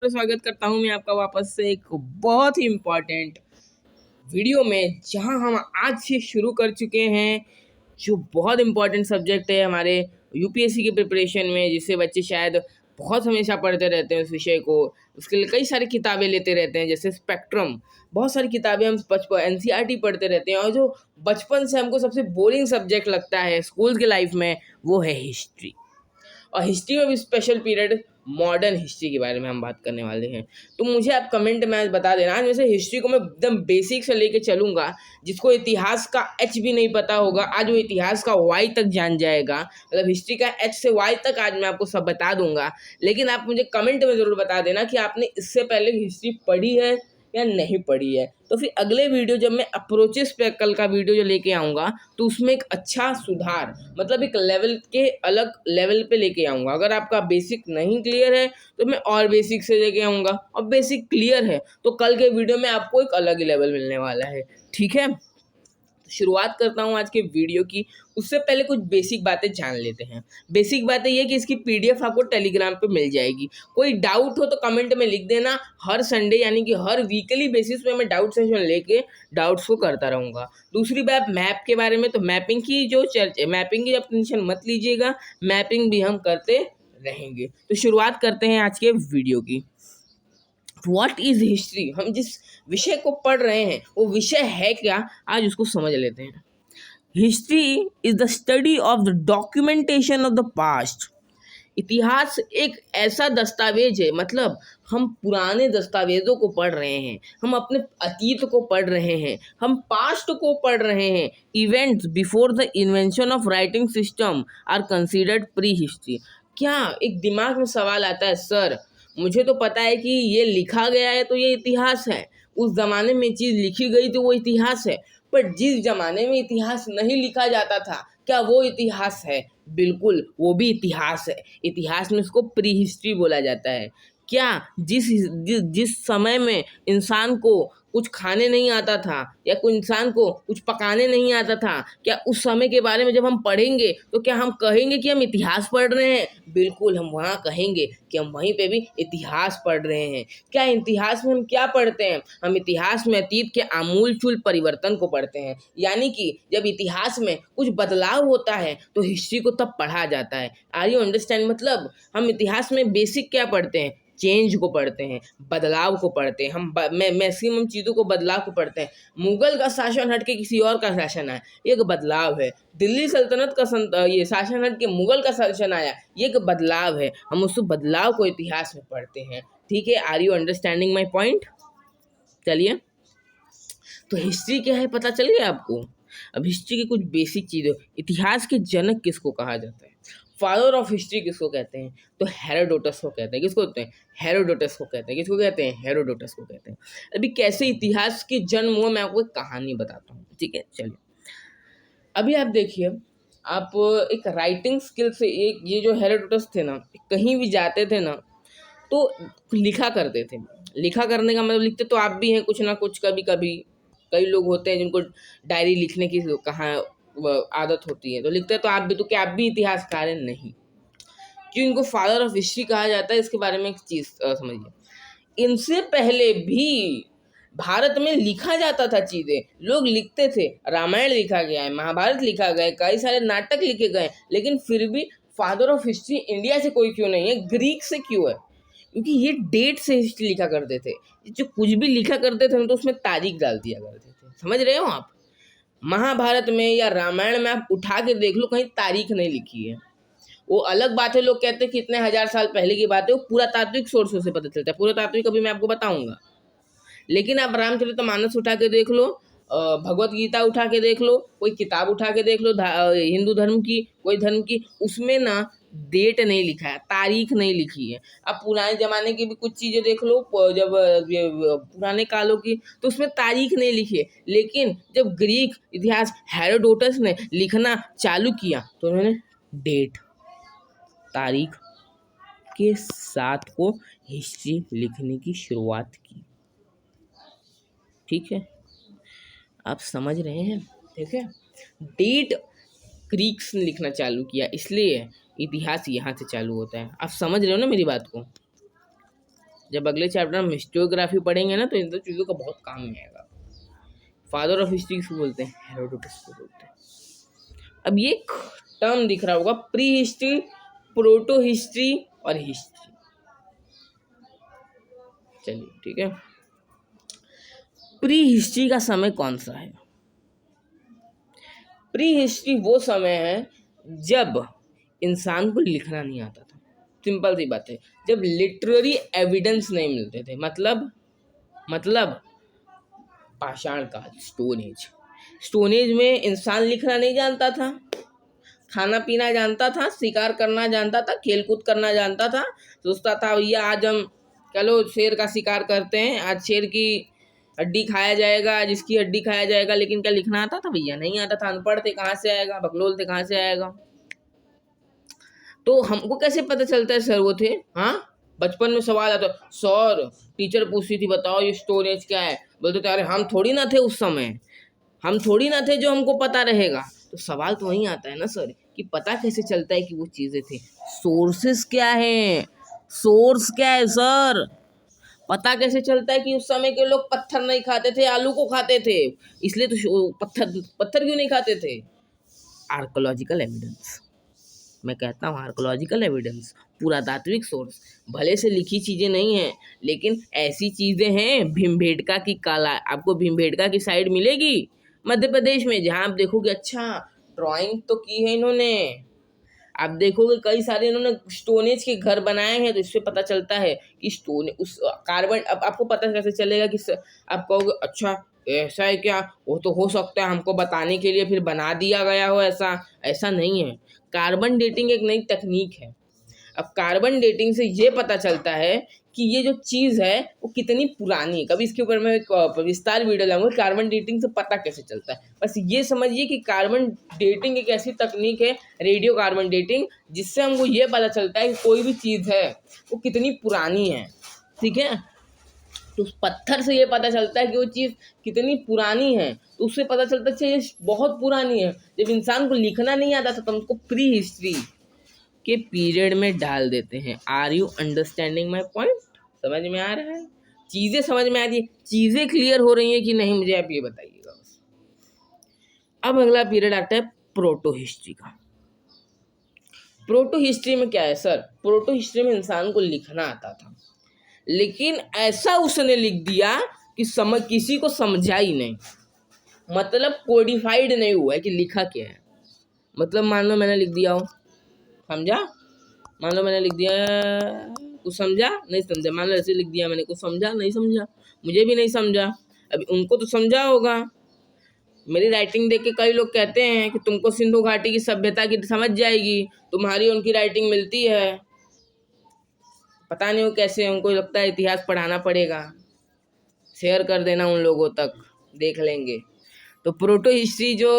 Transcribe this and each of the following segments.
तो स्वागत करता हूं मैं आपका वापस से एक बहुत ही इम्पोर्टेंट वीडियो में, जहां हम आज से शुरू कर चुके हैं जो बहुत इम्पोर्टेंट सब्जेक्ट है हमारे यूपीएससी के प्रिपरेशन में, जिससे बच्चे शायद बहुत हमेशा पढ़ते रहते हैं उस विषय को। उसके लिए कई सारी किताबें लेते रहते हैं, जैसे स्पेक्ट्रम। बहुत सारी किताबें हम बचपन एनसीईआरटी पढ़ते रहते हैं, और जो बचपन से हमको सबसे बोरिंग सब्जेक्ट लगता है स्कूल के लाइफ में, वो है हिस्ट्री। और हिस्ट्री में भी स्पेशल पीरियड मॉडर्न हिस्ट्री के बारे में हम बात करने वाले हैं। तो मुझे आप कमेंट में आज बता देना। आज वैसे हिस्ट्री को मैं एकदम बेसिक से लेके चलूँगा। जिसको इतिहास का एच भी नहीं पता होगा, आज वो इतिहास का वाई तक जान जाएगा। मतलब हिस्ट्री का एच से वाई तक आज मैं आपको सब बता दूंगा। लेकिन आप मुझे कमेंट में ज़रूर बता देना कि आपने इससे पहले हिस्ट्री पढ़ी है या नहीं पढ़ी है। तो फिर अगले वीडियो जब मैं अप्रोचेस पे कल का वीडियो जो लेके आऊँगा, तो उसमें एक अच्छा सुधार, मतलब एक लेवल के अलग लेवल पे लेके आऊँगा। अगर आपका बेसिक नहीं क्लियर है तो मैं और बेसिक से लेके आऊँगा, और बेसिक क्लियर है तो कल के वीडियो में आपको एक अलग ही लेवल मिलने वाला है। ठीक है, शुरुआत करता हूँ आज के वीडियो की। उससे पहले कुछ बेसिक बातें जान लेते हैं। बेसिक बातें ये कि इसकी पीडीएफ आपको टेलीग्राम पे मिल जाएगी। कोई डाउट हो तो कमेंट में लिख देना। हर संडे यानी कि हर वीकली बेसिस पे मैं डाउट सेशन लेके डाउट्स को करता रहूँगा। दूसरी बात मैप के बारे में, तो मैपिंग की जो चर्चा, मैपिंग की आप टेंशन मत लीजिएगा, मैपिंग भी हम करते रहेंगे। तो शुरुआत करते हैं आज के वीडियो की। What is history? हम जिस विषय को पढ़ रहे हैं वो विषय है क्या, आज उसको समझ लेते हैं। History is the study of the documentation of the past. इतिहास एक ऐसा दस्तावेज है, मतलब हम पुराने दस्तावेजों को पढ़ रहे हैं, हम अपने अतीत को पढ़ रहे हैं, हम पास्ट को पढ़ रहे हैं। Events before the invention of writing system are considered prehistory. क्या एक दिमाग में सवाल आता है, सर मुझे तो पता है कि ये लिखा गया है तो ये इतिहास है, उस जमाने में चीज़ लिखी गई तो वो इतिहास है, पर जिस जमाने में इतिहास नहीं लिखा जाता था, क्या वो इतिहास है? बिल्कुल, वो भी इतिहास है। इतिहास में उसको प्री हिस्ट्री बोला जाता है। क्या जिस समय में इंसान को कुछ खाने नहीं आता था, या कोई इंसान को कुछ पकाने नहीं आता था, क्या उस समय के बारे में जब हम पढ़ेंगे तो क्या हम कहेंगे कि हम इतिहास पढ़ रहे हैं? बिल्कुल, हम वहाँ कहेंगे कि हम वहीं पे भी इतिहास पढ़ रहे हैं। क्या इतिहास में हम क्या पढ़ते हैं? हम इतिहास में अतीत के आमूल-चूल परिवर्तन को पढ़ते हैं। यानी कि जब इतिहास में कुछ बदलाव होता है तो हिस्ट्री को तब पढ़ा जाता है। Are you understand? मतलब हम इतिहास में बेसिक क्या पढ़ते हैं? चेंज को पढ़ते हैं, बदलाव को पढ़ते हैं। हम मैक्सिमम चीज़ों को बदलाव को पढ़ते हैं। मुगल का शासन हट के किसी और का शासन आया, ये एक बदलाव है। दिल्ली सल्तनत का ये शासन हट के मुगल का शासन आया, ये एक बदलाव है। हम उस बदलाव को इतिहास में पढ़ते हैं। ठीक है, are you understanding my point? चलिए, तो हिस्ट्री क्या है पता चल गया आपको। अब हिस्ट्री की कुछ बेसिक चीज़ें। इतिहास के जनक किसको कहा जाता है? फादर ऑफ हिस्ट्री किसको कहते हैं? तो हेरोडोटस को कहते हैं। किसको कहते हैं? हेरोडोटस को कहते हैं। किसको कहते हैं? हेरोडोटस को कहते हैं। अभी कैसे इतिहास के जन्म हुआ, मैं आपको एक कहानी बताता हूँ। ठीक है, चलिए। अभी आप देखिए, आप एक राइटिंग स्किल से, एक ये जो हेरोडोटस थे ना, कहीं भी जाते थे ना तो लिखा करते थे। लिखा करने का मतलब, लिखते तो आप भी हैं कुछ ना कुछ, कभी कभी कई लोग होते हैं जिनको डायरी लिखने की कहाँ आदत होती है, तो लिखते तो आप भी, तो क्या आप भी इतिहासकार हैं? नहीं। क्यों इनको फादर ऑफ हिस्ट्री कहा जाता है? इसके बारे में एक चीज़ समझिए। इनसे पहले भी भारत में लिखा जाता था चीज़ें, लोग लिखते थे। रामायण लिखा गया है, महाभारत लिखा गया है, कई सारे नाटक लिखे गए, लेकिन फिर भी फादर ऑफ हिस्ट्री इंडिया से कोई क्यों नहीं है, ग्रीक से क्यों है? क्योंकि ये डेट से हिस्ट्री लिखा करते थे। जो कुछ भी लिखा करते थे तो उसमें तारीख डाल दिया करते थे। समझ रहे हो आप? महाभारत में या रामायण में आप उठा के देख लो, कहीं तारीख नहीं लिखी है। वो अलग बात है, लोग कहते हैं कि इतने हजार साल पहले की बात है, वो पुरातात्विक सोर्सों से पता चलता है। पुरातात्विक अभी मैं आपको बताऊंगा। लेकिन आप रामचरितमानस उठा के देख लो, भगवत गीता उठा के देख लो, कोई किताब उठा के देख लो, हिंदू धर्म की, कोई धर्म की, उसमें ना डेट नहीं लिखा है, तारीख नहीं लिखी है। अब पुराने ज़माने की भी कुछ चीज़ें देख लो, जब ये पुराने कालों की, तो उसमें तारीख नहीं लिखी है। लेकिन जब ग्रीक इतिहास हेरोडोटस ने लिखना चालू किया तो उन्होंने डेट, तारीख के साथ को हिस्ट्री लिखने की शुरुआत की। ठीक है, आप समझ रहे हैं? ठीक है, डेट ग्रीक्स ने लिखना चालू किया, इसलिए इतिहास यहाँ से चालू होता है। आप समझ रहे हो ना मेरी बात को? जब अगले चैप्टर में हिस्टोग्राफी पढ़ेंगे ना तो इन सब चीज़ों का बहुत काम में आएगा। फादर ऑफ हिस्ट्री किसको बोलते हैं? हेरोडोटस को बोलते हैं। अब ये एक टर्म दिख रहा होगा, प्री हिस्ट्री, प्रोटो हिस्ट्री और हिस्ट्री। चलिए ठीक है, प्री हिस्ट्री का समय कौन सा है? प्री हिस्ट्री वो समय है जब इंसान को लिखना नहीं आता था। सिंपल सी बात है, जब लिटरेरी एविडेंस नहीं मिलते थे। मतलब पाषाण काल, स्टोन एज। स्टोन एज में इंसान लिखना नहीं जानता था, खाना पीना जानता था, शिकार करना जानता था, खेल कूद करना जानता था। सोचता था भैया आज हम चलो शेर का शिकार करते हैं, आज शेर की हड्डी खाया जाएगा, आज इसकी हड्डी खाया जाएगा। लेकिन क्या लिखना आता था भैया? नहीं आता था। अनपढ़ थे, कहाँ से आएगा? बकलोल थे, कहाँ से आएगा? तो हमको कैसे पता चलता है सर वो थे? हाँ, बचपन में सवाल आता, सर टीचर पूछती थी बताओ ये स्टोन एज क्या है? बोलते थे अरे हम थोड़ी ना थे उस समय, हम थोड़ी ना थे जो हमको पता रहेगा। तो सवाल तो वहीं आता है ना सर कि पता कैसे चलता है कि वो चीज़ें थी? सोर्सेस क्या है? सोर्स क्या है सर? पता कैसे चलता है कि उस समय के लोग पत्थर नहीं खाते थे, आलू को खाते थे? इसलिए तो पत्थर क्यों नहीं खाते थे? Archaeological evidence. मैं कहता हूँ आर्कोलॉजिकल एविडेंस, पुरातात्विक सोर्स। भले से लिखी चीज़ें नहीं हैं, लेकिन ऐसी चीज़ें हैं। भीमबेटका की कला आपको भीमबेटका की साइड मिलेगी मध्य प्रदेश में, जहाँ आप देखोगे अच्छा ड्राइंग तो की है इन्होंने। आप देखोगे कई सारे इन्होंने स्टोनेज के घर बनाए हैं। तो इससे पता चलता है कि स्टोन उस कार्बन। अब आपको पता कैसे चलेगा कि आप कहोगे अच्छा ऐसा है क्या? वो तो हो सकता है हमको बताने के लिए फिर बना दिया गया हो, ऐसा नहीं है। कार्बन डेटिंग एक नई तकनीक है। अब कार्बन डेटिंग से ये पता चलता है कि ये जो चीज़ है वो कितनी पुरानी है। कभी इसके ऊपर मैं एक विस्तार वीडियो लाऊंगा, कार्बन डेटिंग से पता कैसे चलता है। बस ये समझिए कि कार्बन डेटिंग एक ऐसी तकनीक है, रेडियो कार्बन डेटिंग, जिससे हमको ये पता चलता है कि कोई भी चीज़ है वो कितनी पुरानी है। ठीक है, तो उस पत्थर से ये पता चलता है कि वो चीज़ कितनी पुरानी है। तो उससे पता चलता है ये बहुत पुरानी है। जब इंसान को लिखना नहीं आता था तो हमको प्री हिस्ट्री के पीरियड में डाल देते हैं। Are you understanding my point? समझ में आ रहा है? चीज़ें समझ में आ रही है? चीज़ें क्लियर हो रही हैं कि नहीं, मुझे आप ये बताइएगा। अब अगला पीरियड आता है प्रोटो हिस्ट्री का। प्रोटो हिस्ट्री में क्या है सर? प्रोटो हिस्ट्री में इंसान को लिखना आता था, लेकिन ऐसा उसने लिख दिया कि किसी को समझा ही नहीं। मतलब कोडिफाइड नहीं हुआ है कि लिखा क्या है। मतलब मान लो मैंने लिख दिया हो, समझा? मान लो मैंने लिख दिया, कुछ समझा नहीं समझा। मान लो ऐसे लिख दिया मैंने, कुछ समझा नहीं समझा, मुझे भी नहीं समझा। अभी उनको तो समझा होगा। मेरी राइटिंग देख के कई लोग कहते हैं कि तुमको सिंधु घाटी की सभ्यता की समझ जाएगी, तुम्हारी उनकी राइटिंग मिलती है। पता नहीं वो कैसे, उनको लगता है इतिहास पढ़ाना पड़ेगा। शेयर कर देना उन लोगों तक, देख लेंगे। तो प्रोटो हिस्ट्री जो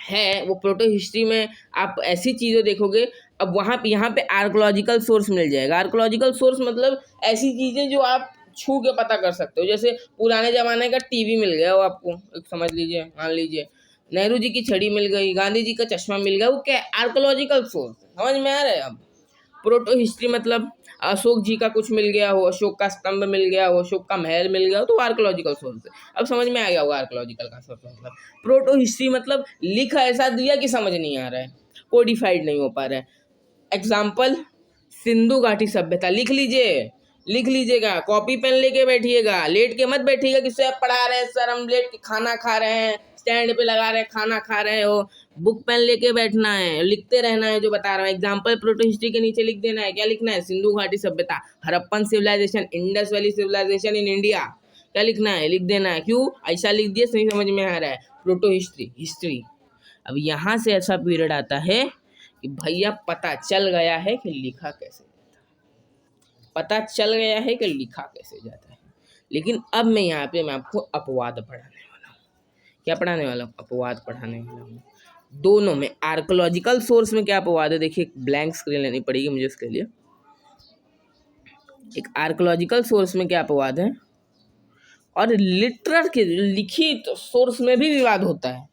है, वो प्रोटो हिस्ट्री में आप ऐसी चीज़ें देखोगे। अब यहाँ पे आर्कोलॉजिकल सोर्स मिल जाएगा। आर्कोलॉजिकल सोर्स मतलब ऐसी चीज़ें जो आप छू के पता कर सकते हो। जैसे पुराने ज़माने का टीवी मिल गया हो आपको, एक समझ लीजिए, मान लीजिए नेहरू जी की छड़ी मिल गई, गांधी जी का चश्मा मिल गया, वो क्या आर्कोलॉजिकल सोर्स। समझ में आ रहा है? अब प्रोटो हिस्ट्री मतलब अशोक जी का कुछ मिल गया हो, अशोक का स्तंभ मिल गया हो, अशोक का महल मिल गया हो, तो आर्कोलॉजिकल सोर्स है। अब समझ में आ गया होगा आर्कोलॉजिकल का सोर्स मतलब। प्रोटो हिस्ट्री मतलब लिखा ऐसा दिया कि समझ नहीं आ रहा है, कोडिफाइड नहीं हो पा रहा है। एग्जाम्पल, सिंधु घाटी सभ्यता लिख लीजिएगा, कॉपी पेन लेके बैठिएगा, लेट के मत बैठिएगा कि सर पढ़ा रहे हैं, सर हम लेट के खाना खा रहे हैं, स्टैंड पे लगा रहे हैं, खाना खा रहे हो। बुक पेन लेके बैठना है, लिखते रहना है जो बता रहा हूँ। एग्जाम्पल प्रोटो हिस्ट्री के नीचे लिख देना है। क्या लिखना है? सिंधु घाटी सभ्यता, Harappan civilization, Indus valley civilization in India. क्या लिखना है? लिख देना है। क्यों ऐसा लिख दिया? सही समझ में आ रहा है? Proto history. अब यहाँ से ऐसा पीरियड आता है कि भैया पता चल गया है कि लिखा कैसे जाता है, पता चल गया है कि लिखा कैसे जाता है। लेकिन अब मैं यहाँ पे मैं आपको अपवाद पढ़ाने वाला हूँ। क्या पढ़ाने वाला हूँ? अपवाद पढ़ाने वाला हूँ। दोनों में, आर्कोलॉजिकल सोर्स में क्या अपवाद है, देखिए ब्लैंक स्क्रीन लेनी पड़ेगी मुझे उसके लिए। एक आर्कोलॉजिकल सोर्स में क्या अपवाद है, और लिटरेचर के लिखित सोर्स में भी विवाद होता है।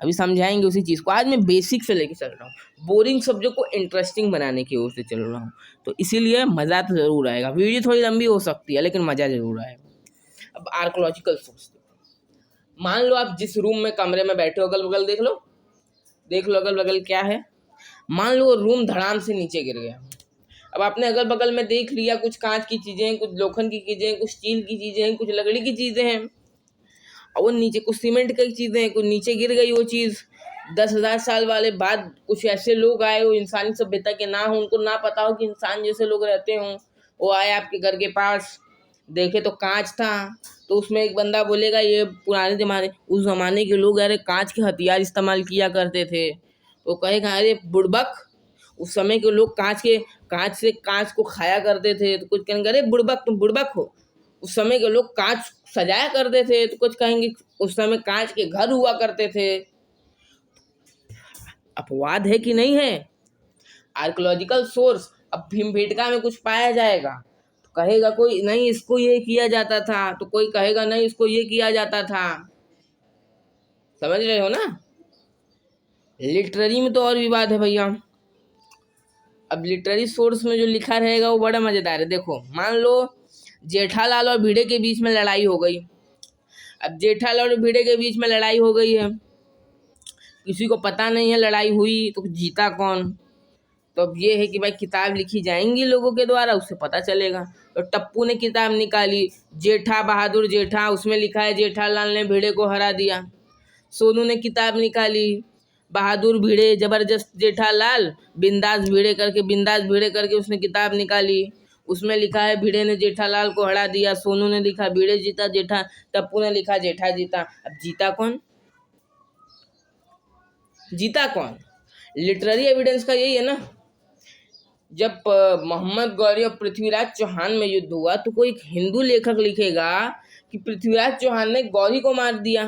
अभी समझाएंगे उसी चीज़ को। आज मैं बेसिक से लेके चल रहा हूँ, बोरिंग सब्जेक्ट को इंटरेस्टिंग बनाने की ओर से चल रहा हूँ, तो इसीलिए मज़ा तो ज़रूर आएगा। वीडियो थोड़ी लंबी हो सकती है लेकिन मज़ा ज़रूर आएगा। अब आर्कोलॉजिकल सोर्स, मान लो आप जिस रूम में कमरे में बैठे हो, अगल बगल देख लो अगल बगल क्या है। मान लो रूम धड़ाम से नीचे गिर गया। अब आपने अगल बगल में देख लिया, कुछ कांच की चीज़ें हैं, कुछ लोखंड की चीज़ें हैं, कुछ स्टील की चीज़ें हैं, कुछ लकड़ी की चीज़ें हैं, और वो नीचे कुछ सीमेंट की चीज़ें हैं, कुछ नीचे गिर गई वो चीज़। 10,000 साल वाले बाद कुछ ऐसे लोग आए हो, इंसानी सभ्यता के ना हो, उनको ना पता हो कि इंसान जैसे लोग रहते हों, वो आए आपके घर के पास, देखे तो कांच था, तो उसमें एक बंदा बोलेगा ये पुराने ज़माने, उस ज़माने के लोग अरे कांच के हथियार इस्तेमाल किया करते थे। तो कहेगा अरे बुड़बक, उस समय के लोग कांच से कांच को खाया करते थे। तो कुछ कहेंगे अरे बुड़बक, तुम बुड़बक हो। उस समय के लोग कांच सजाया करते थे। तो कुछ कहेंगे उस समय कांच के घर हुआ करते थे। अपवाद है कि नहीं है? आर्कोलॉजिकल सोर्स, अब भीमबेटका में कुछ पाया जाएगा तो कहेगा कोई नहीं इसको ये किया जाता था, तो कोई कहेगा नहीं इसको ये किया जाता था। समझ रहे हो ना? लिटरेरी में तो और विवाद है भैया। अब लिटरेरी सोर्स में जो लिखा रहेगा वो बड़ा मजेदार है। देखो मान लो जेठालाल और भिड़े के बीच में लड़ाई हो गई। अब जेठालाल और भिड़े के बीच में लड़ाई हो गई है, किसी को पता नहीं है लड़ाई हुई तो जीता कौन। तो अब ये है कि भाई किताब लिखी जाएंगी लोगों के द्वारा, उससे पता चलेगा। तो टप्पू ने किताब निकाली, जेठा बहादुर जेठा, उसमें लिखा है जेठालाल ने भिड़े को हरा दिया। सोनू ने किताब निकाली, बहादुर भिड़े जबरदस्त जेठालाल, बिंदास भिड़े करके उसने किताब निकाली, उसमें लिखा है भिड़े ने जेठालाल को हरा दिया। सोनू ने लिखा भिड़े जीता, टप्पू ने लिखा जेठा जीता। अब जीता कौन? लिटरेरी एविडेंस का यही है ना। जब मोहम्मद गौरी और पृथ्वीराज चौहान में युद्ध हुआ तो कोई हिंदू लेखक लिखेगा कि पृथ्वीराज चौहान ने गौरी को मार दिया,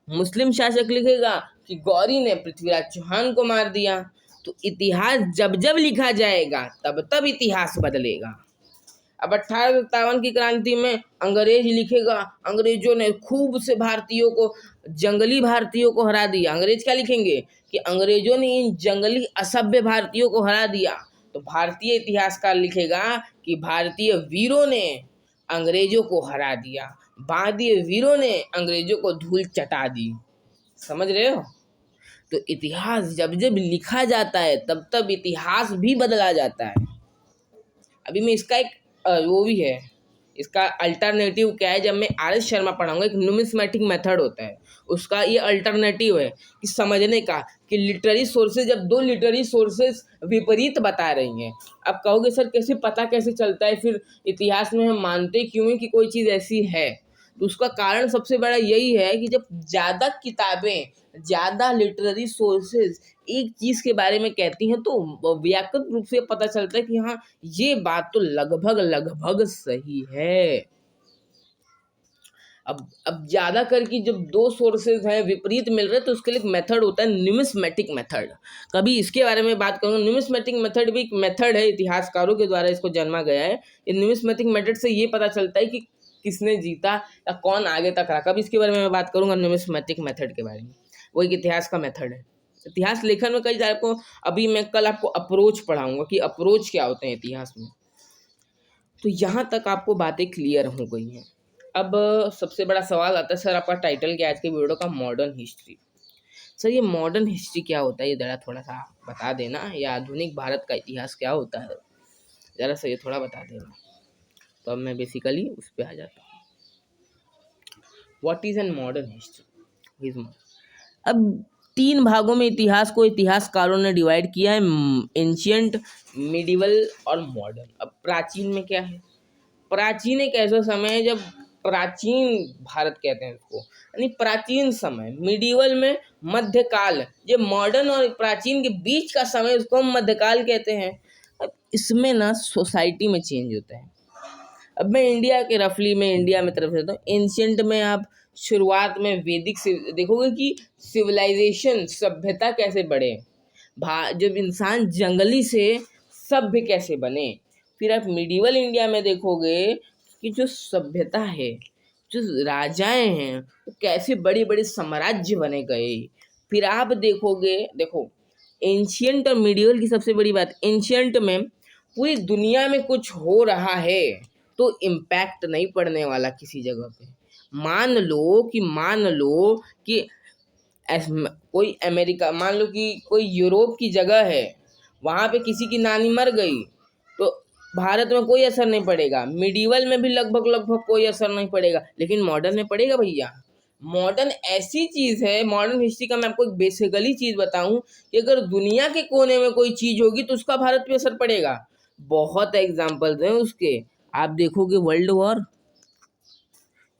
मुस्लिम शासक लिखेगा कि गौरी ने पृथ्वीराज चौहान को मार दिया। तो इतिहास जब जब लिखा जाएगा तब तब इतिहास बदलेगा। अब 1857 की क्रांति में अंग्रेज लिखेगा अंग्रेजों ने खूब से भारतीयों को, जंगली भारतीयों को हरा दिया। अंग्रेज क्या लिखेंगे कि अंग्रेजों ने इन जंगली असभ्य भारतीयों को हरा दिया। तो भारतीय इतिहासकार लिखेगा कि भारतीय वीरों ने अंग्रेजों को हरा दिया, भारतीय वीरों ने अंग्रेजों को धूल चटा दी। समझ रहे हो? तो इतिहास जब जब लिखा जाता है तब तब इतिहास भी बदला जाता है। अभी मैं इसका एक वो भी है, इसका अल्टरनेटिव क्या है, जब मैं आर.एस. शर्मा पढ़ाऊंगा, एक न्यूमिस्मेटिक मेथड होता है, उसका ये अल्टरनेटिव है कि समझने का कि लिटरेरी सोर्सेज, जब दो लिटरेरी सोर्सेज विपरीत बता रही हैं। अब कहोगे सर कैसे पता कैसे चलता है, फिर इतिहास में हम मानते क्यों हैं कि कोई चीज़ ऐसी है? तो उसका कारण सबसे बड़ा यही है कि जब ज़्यादा किताबें, ज़्यादा लिटरेरी सोर्सेज एक चीज़ के बारे में कहती हैं तो व्यापक रूप से पता चलता है कि हाँ ये बात तो लगभग लगभग सही है। अब ज़्यादा करके जब दो सोर्सेज हैं विपरीत मिल रहे हैं तो उसके लिए एक मेथड होता है न्यूमिस्मेटिक मेथड। कभी इसके बारे में बात करूँगा। न्यूमिस्मेटिक मेथड भी एक मेथड है, इतिहासकारों के द्वारा इसको जन्मा गया है। ये न्यूमिस्मेटिक मेथड से ये पता चलता है कि किसने जीता या कौन आगे तक रहा। कभी इसके बारे में मैं बात करूँगा न्यूमिस्मेटिक मेथड के बारे में। वो एक इतिहास का मेथड है। इतिहास लेखन में कई सारे को, अभी मैं कल आपको अप्रोच पढ़ाऊँगा कि अप्रोच क्या होते हैं इतिहास में। तो यहाँ तक आपको बातें क्लियर हो गई हैं। अब सबसे बड़ा सवाल आता है, सर आपका टाइटल क्या है आज के वीडियो का? Modern history. सर ये मॉडर्न हिस्ट्री क्या होता है, ये ज़रा थोड़ा सा बता देना, या आधुनिक भारत का इतिहास क्या होता है, ज़रा सा ये थोड़ा बता देना। तो अब मैं बेसिकली उस पर आ जाता हूँ। What is an modern history? अब 3 भागों में इतिहास को इतिहासकारों ने डिवाइड किया है, एंशियंट, मिडिवल और मॉडर्न। अब प्राचीन में क्या है? प्राचीन एक ऐसा समय है जब, प्राचीन भारत कहते हैं उसको, यानी प्राचीन समय। मिडिवल में मध्यकाल, ये मॉडर्न और प्राचीन के बीच का समय उसको हम मध्यकाल कहते हैं। अब इसमें ना सोसाइटी में चेंज होता है। अब मैं इंडिया के रफली में इंडिया में तरफ देता हूँ। एंशियंट में आप शुरुआत में वैदिक से देखोगे कि सिविलाइजेशन, सभ्यता कैसे बढ़े, जब इंसान जंगली से सभ्य कैसे बने। फिर आप मिडिवल इंडिया में देखोगे कि जो सभ्यता है, जो राजाएं हैं, वो कैसे बड़े बड़े साम्राज्य बने गए, फिर आप देखोगे, देखो एंशियंट और मिडिवल की सबसे बड़ी बात, एंशियंट में पूरी दुनिया में कुछ हो रहा है तो इम्पैक्ट नहीं पड़ने वाला किसी जगह पे। मान लो कि कोई अमेरिका, मान लो कि कोई यूरोप की जगह है, वहाँ पे किसी की नानी मर गई तो भारत में कोई असर नहीं पड़ेगा, मिडिवल में भी लगभग लगभग कोई असर नहीं पड़ेगा, लेकिन मॉडर्न में पड़ेगा भैया। मॉडर्न ऐसी चीज़ है, मॉडर्न हिस्ट्री का मैं आपको एक बेसिकली चीज़ बताऊं कि अगर दुनिया के कोने में कोई चीज़ होगी तो उसका भारत पे असर पड़ेगा। बहुत एग्जाम्पल्स हैं उसके, आप देखोगे वर्ल्ड वॉर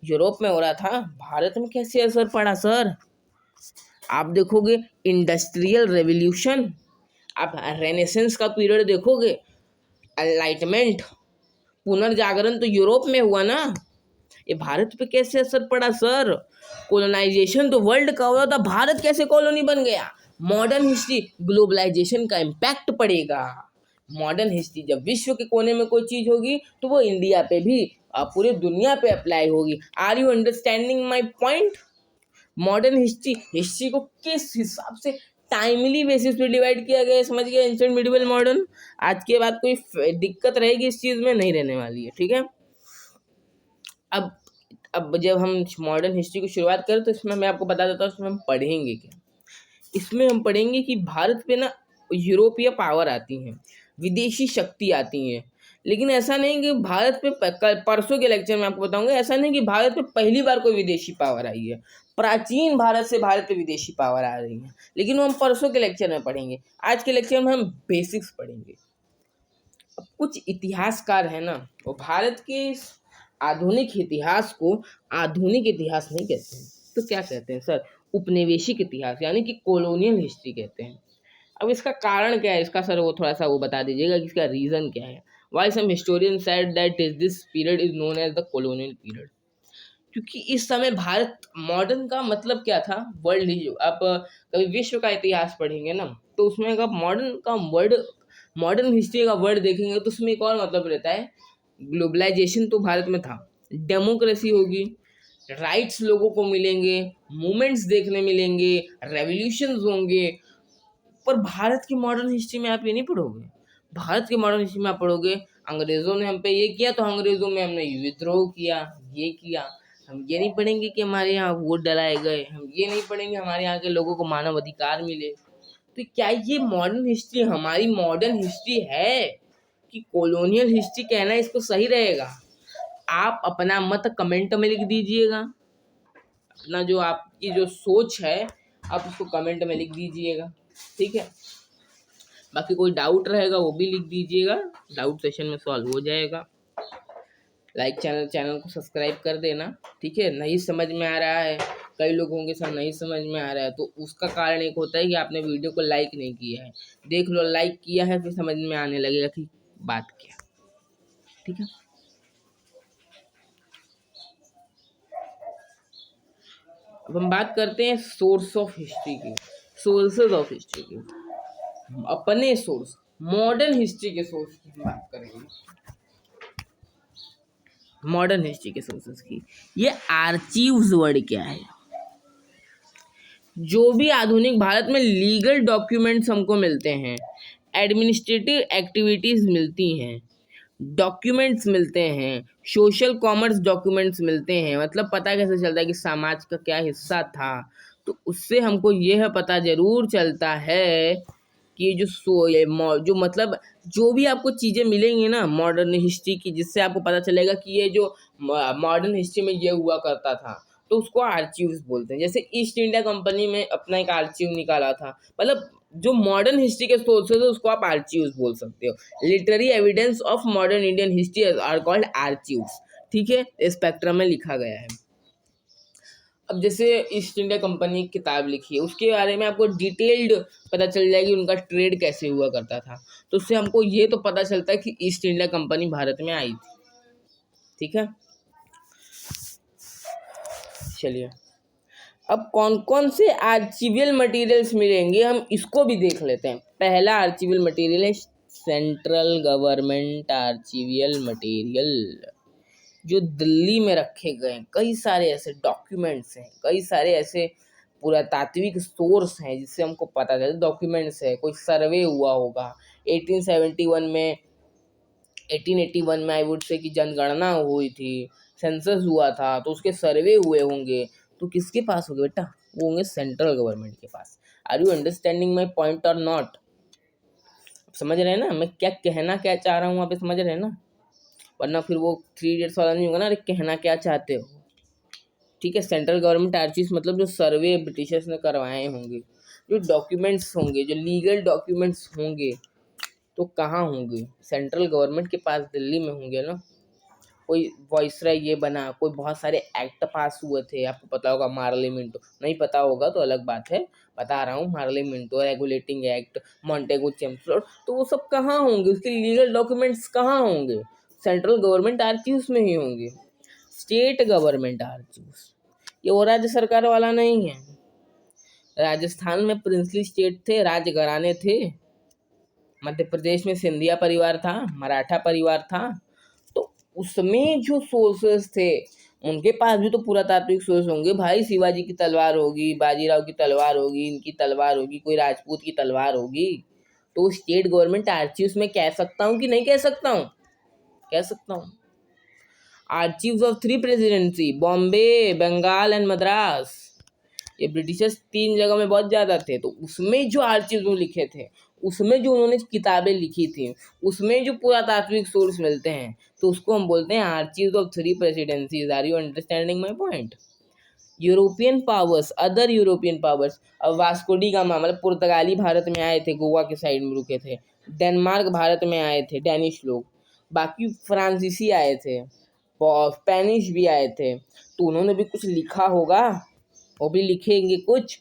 यूरोप में हो रहा था, भारत में कैसे असर पड़ा सर। आप देखोगे इंडस्ट्रियल रेवोल्यूशन, आप रेनेसेंस का पीरियड देखोगे, एनलाइटमेंट, पुनर्जागरण तो यूरोप में हुआ ना, ये भारत पे कैसे असर पड़ा सर। कॉलोनाइजेशन तो वर्ल्ड का हुआ था, भारत कैसे कॉलोनी बन गया। मॉडर्न हिस्ट्री, ग्लोबलाइजेशन का इम्पैक्ट पड़ेगा। मॉडर्न हिस्ट्री जब विश्व के कोने में कोई चीज होगी तो वो इंडिया पे भी पूरे दुनिया पे अप्लाई होगी। Are you understanding my point. Modern history को किस हिसाब से टाइमली बेसिस पे डिवाइड किया गया है, समझ गया, एंशिएंट, मिडिवल, मॉडर्न। आज के बाद कोई दिक्कत रहेगी इस चीज में नहीं रहने वाली है, ठीक है। अब अब जब हम मॉडर्न हिस्ट्री की शुरुआत करें तो इसमें मैं आपको बता देता हूँ इसमें हम पढ़ेंगे क्या। इसमें हम पढ़ेंगे कि भारत पे ना यूरोपीय पावर आती हैं, विदेशी शक्ति आती हैं, लेकिन ऐसा नहीं कि भारत पे परसों के लेक्चर में आपको बताऊंगा, ऐसा नहीं कि भारत पे पहली बार कोई विदेशी पावर आई है। प्राचीन भारत से भारत पे विदेशी पावर आ रही है, लेकिन वो हम परसों के लेक्चर में पढ़ेंगे। आज के लेक्चर में हम बेसिक्स पढ़ेंगे। अब कुछ इतिहासकार है ना, वो भारत के इस आधुनिक इतिहास को आधुनिक इतिहास नहीं कहते हैं, तो क्या कहते हैं सर, उपनिवेशिक इतिहास यानी कि कॉलोनियल हिस्ट्री कहते हैं। अब इसका कारण क्या है, इसका सर वो थोड़ा सा वो बता दीजिएगा कि इसका रीजन क्या है। Why some historian said that is this period is known as the colonial period. क्योंकि इस समय भारत, मॉडर्न का मतलब क्या था, वर्ल्ड ही, आप कभी विश्व का इतिहास पढ़ेंगे ना तो उसमें अगर मॉडर्न का वर्ड, मॉडर्न हिस्ट्री का वर्ड देखेंगे तो उसमें एक और मतलब रहता है। ग्लोबलाइजेशन तो भारत में था, डेमोक्रेसी होगी, राइट्स लोगों को मिलेंगे, मूवमेंट्स देखने मिलेंगे, रेवोल्यूशंस होंगे, पर भारत की मॉडर्न हिस्ट्री में आप ये नहीं पढ़ोगे। भारत की मॉडर्न हिस्ट्री में आप पढ़ोगे अंग्रेजों ने हम पे ये किया तो अंग्रेजों में हमने विद्रोह किया, ये किया। हम ये नहीं पढ़ेंगे कि हमारे यहाँ वोट डलाए गए, हम ये नहीं पढ़ेंगे हमारे यहाँ के लोगों को मानव अधिकार मिले। तो क्या ये मॉडर्न हिस्ट्री हमारी मॉडर्न हिस्ट्री है कि कॉलोनियल हिस्ट्री कहना इसको सही रहेगा। आप अपना मत कमेंट में लिख दीजिएगा, अपना जो आपकी जो सोच है आप उसको कमेंट में लिख दीजिएगा, ठीक है। बाकी कोई डाउट रहेगा वो भी लिख दीजिएगा, डाउट सेशन में सॉल्व हो जाएगा। लाइक चैनल को सब्सक्राइब कर देना, ठीक है। नहीं समझ में आ रहा है, कई लोग होंगे सर नहीं समझ में आ रहा है, तो उसका कारण एक होता है कि आपने वीडियो को लाइक नहीं किया है। देख लो, लाइक किया है फिर समझ में आने लगेगा कि बात क्या, ठीक है। अब हम बात करते हैं सोर्स ऑफ हिस्ट्री की, सोर्सेज ऑफ हिस्ट्री की। अपने सोर्स, मॉडर्न हिस्ट्री के सोर्स की हम बात करेंगे, मॉडर्न हिस्ट्री के सोर्सेज की। ये आर्चीव्स वर्ड क्या है। जो भी आधुनिक भारत में लीगल डॉक्यूमेंट्स हमको मिलते हैं, एडमिनिस्ट्रेटिव एक्टिविटीज मिलती हैं, डॉक्यूमेंट्स मिलते हैं, सोशल कॉमर्स डॉक्यूमेंट्स मिलते हैं, मतलब पता कैसे चलता है कि समाज का क्या हिस्सा था, तो उससे हमको यह पता जरूर चलता है कि जो मतलब जो भी आपको चीज़ें मिलेंगी ना मॉडर्न हिस्ट्री की, जिससे आपको पता चलेगा कि ये जो मॉडर्न हिस्ट्री में ये हुआ करता था, तो उसको आर्चीव्स बोलते हैं। जैसे ईस्ट इंडिया कंपनी में अपना एक आर्चीव निकाला था, मतलब जो मॉडर्न हिस्ट्री के सोर्सेज है उसको आप आर्चीव्स बोल सकते हो। Literary evidence of modern Indian history are called archives, ठीक है, स्पेक्ट्रम में लिखा गया है। अब जैसे ईस्ट इंडिया कंपनी की किताब लिखी है, उसके बारे में आपको डिटेल्ड पता चल जाएगी उनका ट्रेड कैसे हुआ करता था, तो उससे हमको ये तो पता चलता है कि ईस्ट इंडिया कंपनी भारत में आई थी, ठीक है। चलिए, अब कौन कौन से आर्चिवल मटेरियल्स मिलेंगे हम इसको भी देख लेते हैं। पहला आर्चिवल मटेरियल है सेंट्रल गवर्नमेंट आर्चिवल मटेरियल, जो दिल्ली में रखे गए हैं। कई सारे ऐसे डॉक्यूमेंट्स हैं, कई सारे ऐसे पुरातात्विक सोर्स हैं जिससे हमको पता चले, डॉक्यूमेंट्स है, कोई सर्वे हुआ होगा 1871 में, 1881 में आई वुड से कि जनगणना हुई थी, सेंसस हुआ था, तो उसके सर्वे हुए होंगे, तो किसके पास होंगे बेटा? वो होंगे सेंट्रल गवर्नमेंट के पास। Are you understanding my point और नॉट? समझ रहे हैं ना मैं क्या चाह रहा हूँ वहाँ पे, समझ रहे हैं ना? वरना फिर वो 3 इडियट्स वाला नहीं होगा ना, अरे कहना क्या चाहते हो। ठीक है, सेंट्रल गवर्नमेंट आर्चिव्स मतलब जो सर्वे ब्रिटिशर्स ने करवाए होंगे, जो डॉक्यूमेंट्स होंगे, जो लीगल डॉक्यूमेंट्स होंगे, तो कहाँ होंगे? सेंट्रल गवर्नमेंट के पास, दिल्ली में होंगे ना। कोई वॉइसराय ये बना, कोई बहुत सारे एक्ट पास हुए थे, आपको पता होगा, मार्ले मिंटो, नहीं पता होगा तो अलग बात है, बता रहा हूँ, Morley Minto regulating act, मॉन्टेगो Chelmsford, तो वो सब कहाँ होंगे? उसके लीगल डॉक्यूमेंट्स कहाँ होंगे? सेंट्रल गवर्नमेंट आर्चिव्स में ही होंगे। स्टेट गवर्नमेंट आर्चिव्स, ये वो राज्य सरकार वाला नहीं है। राजस्थान में प्रिंसली स्टेट थे, राजघराने थे। मध्य प्रदेश में सिंधिया परिवार था, मराठा परिवार था, तो उसमें जो सोर्सेस थे उनके पास भी तो पुरातात्विक सोर्स होंगे भाई। शिवाजी की तलवार होगी, बाजीराव की तलवार होगी, इनकी तलवार होगी, कोई राजपूत की तलवार होगी, तो स्टेट गवर्नमेंट आर्चिव्स में कह सकता हूँ कि नहीं कह सकता हूँ? कह सकता हूँ। Archives of 3 presidency, Bombay, Bengal and Madras, ये ब्रिटिशर्स 3 जगह में बहुत ज़्यादा थे, तो उसमें जो आर्चिव्स में लिखे थे, उसमें जो उन्होंने किताबें लिखी थी, उसमें जो पुरातात्विक सोर्स मिलते हैं, तो उसको हम बोलते हैं archives of 3 presidencies. Are you understanding my point? European powers, other European powers, अब वास्को डी गामा मतलब पुर्तगाली भारत में आए थे, गोवा के साइड में रुके थे। डेनमार्क भारत में आए थे, डेनिश लोग। बाकी फ्रांसीसी आए थे, स्पेनिश भी आए थे, तो उन्होंने भी कुछ लिखा होगा, वो भी लिखेंगे कुछ,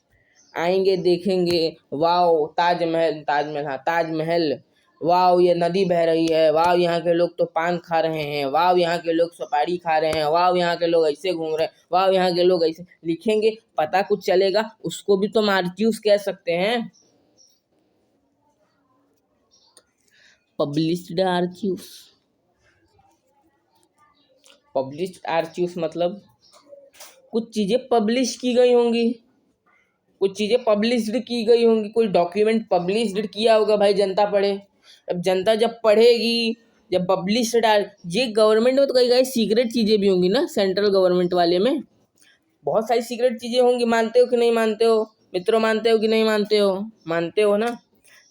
आएंगे देखेंगे, वाओ ताजमहल, ताजमहल हाँ ताजमहल, वाओ ये नदी बह रही है, वाओ यहाँ के लोग तो पान खा रहे हैं, वाओ यहाँ के लोग सुपारी खा रहे हैं, वाओ यहाँ के लोग ऐसे घूम रहे हैं, वाओ यहाँ के लोग ऐसे, लिखेंगे, पता कुछ चलेगा, उसको भी तो आर्चिव्स कह सकते हैं। पब्लिश्ड आर्चिव्स, पब्लिश्ड आर्चिव्स मतलब कुछ चीज़ें पब्लिश की गई होंगी, कुछ चीज़ें पब्लिश्ड की गई होंगी, कोई डॉक्यूमेंट पब्लिश्ड किया होगा भाई, जनता पढ़े। अब जनता जब पढ़ेगी, जब पब्लिश्ड ये गवर्नमेंट में तो कई सीक्रेट चीज़ें भी होंगी ना, सेंट्रल गवर्नमेंट वाले में बहुत सारी सीक्रेट चीज़ें होंगी। मानते हो कि नहीं मानते हो मित्रों? मानते हो कि नहीं मानते हो? मानते हो ना?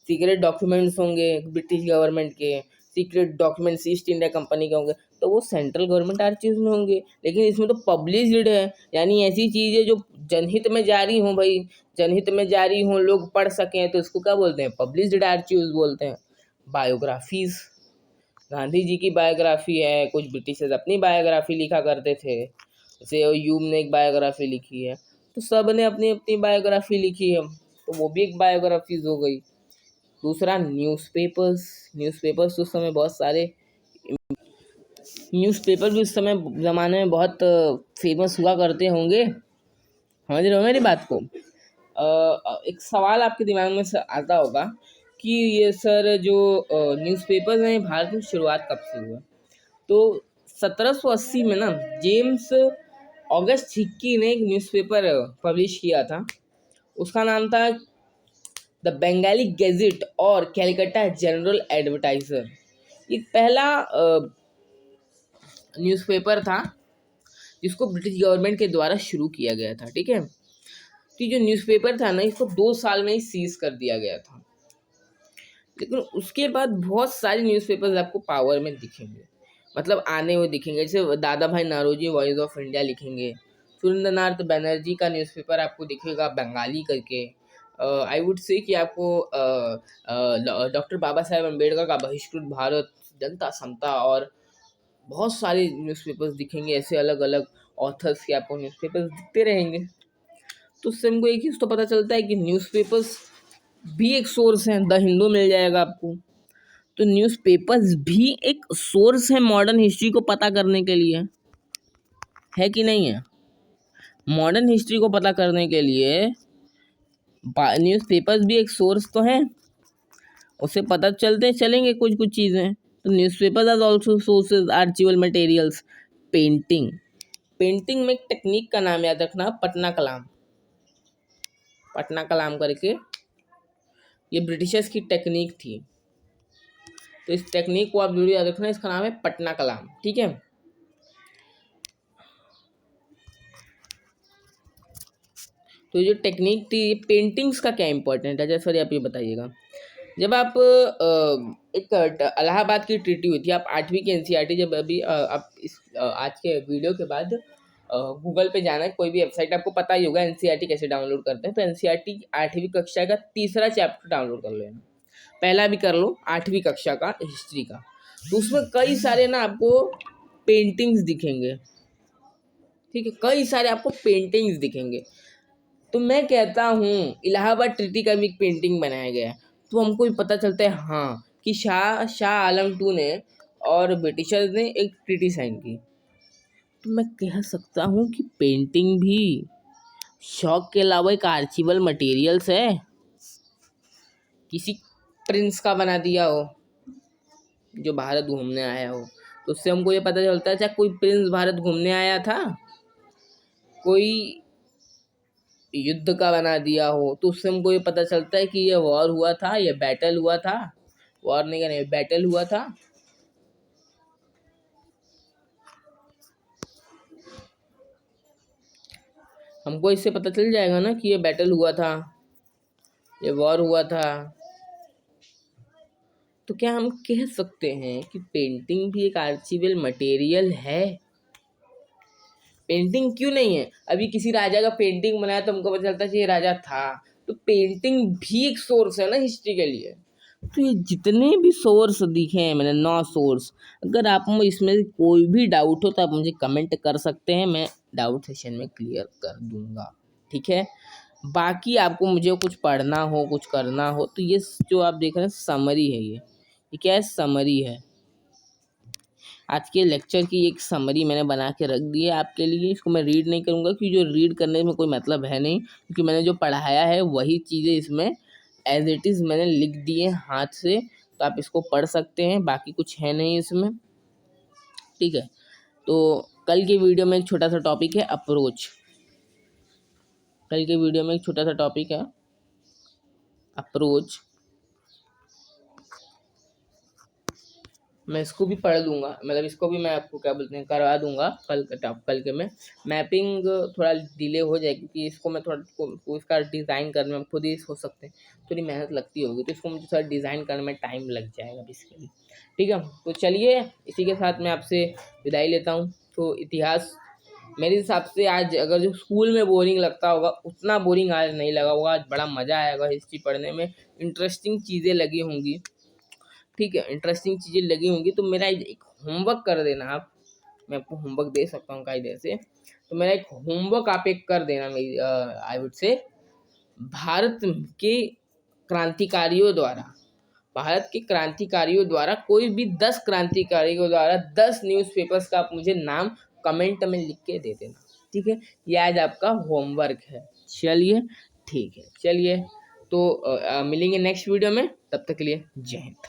सीक्रेट डॉक्यूमेंट्स होंगे ब्रिटिश गवर्नमेंट के, secret documents east India company के होंगे, तो वो सेंट्रल गवर्नमेंट आर्चिव्स में होंगे। लेकिन इसमें तो पब्लिश्ड है, यानी ऐसी चीज़ें जो जनहित में जारी हों भाई, जनहित में जारी हों, लोग पढ़ सकें, तो इसको क्या बोलते हैं? पब्लिश्ड आर्चिव्स बोलते हैं। बायोग्राफीज, गांधी जी की बायोग्राफी है, कुछ ब्रिटिशर्स अपनी बायोग्राफी लिखा करते थे, जैसे ह्यूम ने एक बायोग्राफी लिखी है, तो सब ने अपनी अपनी बायोग्राफी लिखी है, तो वो भी एक बायोग्राफीज हो गई। दूसरा न्यूज़पेपर्स, न्यूज़पेपर्स उस समय बहुत सारे न्यूज़पेपर भी उस समय ज़माने में बहुत फेमस हुआ करते होंगे। समझ रहे हो मेरी बात को? एक सवाल आपके दिमाग में आता होगा कि ये सर जो न्यूज़पेपर्स हैं भारत में शुरुआत कब से हुआ? तो 1780 में ना जेम्स ऑगस्ट हिक्की ने एक न्यूज़पेपर पब्लिश किया था, उसका नाम था द बंगाली गैजेट और कैलकाटा जनरल एडवर्टाइजर। ये पहला न्यूज़पेपर था जिसको ब्रिटिश गवर्नमेंट के द्वारा शुरू किया गया था। ठीक है, तो ये जो न्यूज़पेपर था ना, इसको 2 साल में ही सीज कर दिया गया था, लेकिन उसके बाद बहुत सारे न्यूज़पेपर्स आपको पावर में दिखेंगे, मतलब आने हुए दिखेंगे। जैसे दादा भाई नौरोजी वॉइस ऑफ इंडिया लिखेंगे, सुरेंद्रनाथ बनर्जी का न्यूज़पेपर आपको दिखेगा बंगाली करके। आई वुड से कि आपको डॉक्टर बाबा साहेब अम्बेडकर का बहिष्कृत भारत, जनता समता और बहुत सारे न्यूज़पेपर्स दिखेंगे, ऐसे अलग अलग ऑथर्स के आपको न्यूज़पेपर्स दिखते रहेंगे। तो उससे हमको एक चीज़ तो पता चलता है कि न्यूज़पेपर्स भी एक सोर्स है। द हिंदू मिल जाएगा आपको, तो न्यूज़पेपर्स भी एक सोर्स है मॉडर्न हिस्ट्री को पता करने के लिए, है कि नहीं है? मॉडर्न हिस्ट्री को पता करने के लिए न्यूज़पेपर्स भी एक सोर्स तो है, उससे पता चलेंगे कुछ कुछ चीज़ें। तो newspapers are also sources archival materials. Painting, painting में एक टेक्निक का नाम याद रखना, पटना कलाम। पटना कलाम करके, ये ब्रिटिशर्स की टेक्निक थी। तो इस टेक्निक को आप जरूर याद रखना, इसका नाम है पटना कलाम, ठीक है। तो जो टेक्निक थी, पेंटिंग्स का क्या इंपॉर्टेंट है, जैसे आप ये बताइएगा। जब आप एक इलाहाबाद की ट्रीटी हुई थी, आप 8वीं की एनसीईआरटी, जब अभी आप इस आज के वीडियो के बाद गूगल पे जाना है, कोई भी वेबसाइट, आपको पता ही होगा एनसीईआरटी कैसे डाउनलोड करते हैं। तो एनसीईआरटी 8वीं कक्षा का तीसरा चैप्टर डाउनलोड कर लेना, पहला भी कर लो, 8वीं कक्षा का हिस्ट्री का। तो उसमें कई सारे ना आपको पेंटिंग्स दिखेंगे, ठीक है, कई सारे आपको पेंटिंग्स दिखेंगे। तो मैं कहता हूँ इलाहाबाद ट्रीटी का भी एक पेंटिंग बनाया गया है, तो हमको भी पता चलता है हाँ कि शाह आलम II ने और ब्रिटिशर्स ने एक ट्रीटी साइन की। तो मैं कह सकता हूँ कि पेंटिंग भी शौक के अलावा एक आर्चिवल मटेरियल्स है। किसी प्रिंस का बना दिया हो जो भारत घूमने आया हो, तो उससे हमको ये पता चलता है चाहे कोई प्रिंस भारत घूमने आया था, कोई युद्ध का बना दिया हो, तो उससे हमको ये पता चलता है कि ये वॉर हुआ था, ये बैटल हुआ था, वॉर नहीं कहने, बैटल हुआ था। हमको इससे पता चल जाएगा ना कि ये बैटल हुआ था, ये वॉर हुआ था। तो क्या हम कह सकते हैं कि पेंटिंग भी एक आर्चिवल मटेरियल है? पेंटिंग क्यों नहीं है? अभी किसी राजा का पेंटिंग बनाया तो हमको पता चलता है कि ये राजा था। तो पेंटिंग भी एक सोर्स है ना हिस्ट्री के लिए। तो ये जितने भी सोर्स दिखे हैं मैंने 9 सोर्स, अगर आप में इसमें कोई भी डाउट हो तो आप मुझे कमेंट कर सकते हैं, मैं डाउट सेशन में क्लियर कर दूंगा, ठीक है। बाकी आपको मुझे कुछ पढ़ना हो, कुछ करना हो, तो ये जो आप देख रहे हैं समरी है, ये क्या है, समरी है। आज के लेक्चर की एक समरी मैंने बना के रख दी है आपके लिए। इसको मैं रीड नहीं करूँगा क्योंकि जो रीड करने में कोई मतलब है नहीं, क्योंकि मैंने जो पढ़ाया है वही चीज़ें इसमें एज इट इज़ मैंने लिख दिए हाथ से, तो आप इसको पढ़ सकते हैं, बाकी कुछ है नहीं इसमें, ठीक है। तो कल के वीडियो में एक छोटा सा टॉपिक है अप्रोच, कल के वीडियो में एक छोटा सा टॉपिक है अप्रोच, मैं इसको भी पढ़ लूँगा, मतलब इसको भी मैं आपको क्या बोलते हैं करवा दूंगा कल के में। मैपिंग थोड़ा डिले हो जाए क्योंकि इसको मैं थोड़ा इसका डिज़ाइन करने में खुद ही हो सकते हैं थोड़ी मेहनत लगती होगी, तो इसको मुझे थोड़ा डिज़ाइन करने में टाइम लग जाएगा बेसिकली, ठीक है। तो चलिए इसी के साथ मैं आपसे विदाई लेता हूँ। तो इतिहास मेरे हिसाब से आज अगर जो स्कूल में बोरिंग लगता होगा उतना बोरिंग आज नहीं लगा होगा, आज बड़ा मज़ा आएगा हिस्ट्री पढ़ने में, इंटरेस्टिंग चीज़ें लगी होंगी, ठीक है, इंटरेस्टिंग चीज़ें लगी होंगी। तो मेरा एक होमवर्क कर देना आप, मैं आपको होमवर्क दे सकता हूँ कायदे से, तो मेरा एक होमवर्क आप एक कर देना मेरी आई वुड से, भारत के क्रांतिकारियों द्वारा, भारत के क्रांतिकारियों द्वारा कोई भी 10 क्रांतिकारियों द्वारा 10 न्यूज़पेपर्स का आप मुझे नाम कमेंट में लिख के दे देना, ठीक है। ये आज आपका होमवर्क है। चलिए ठीक है, चलिए तो मिलेंगे नेक्स्ट वीडियो में, तब तक के लिए जय हिंद।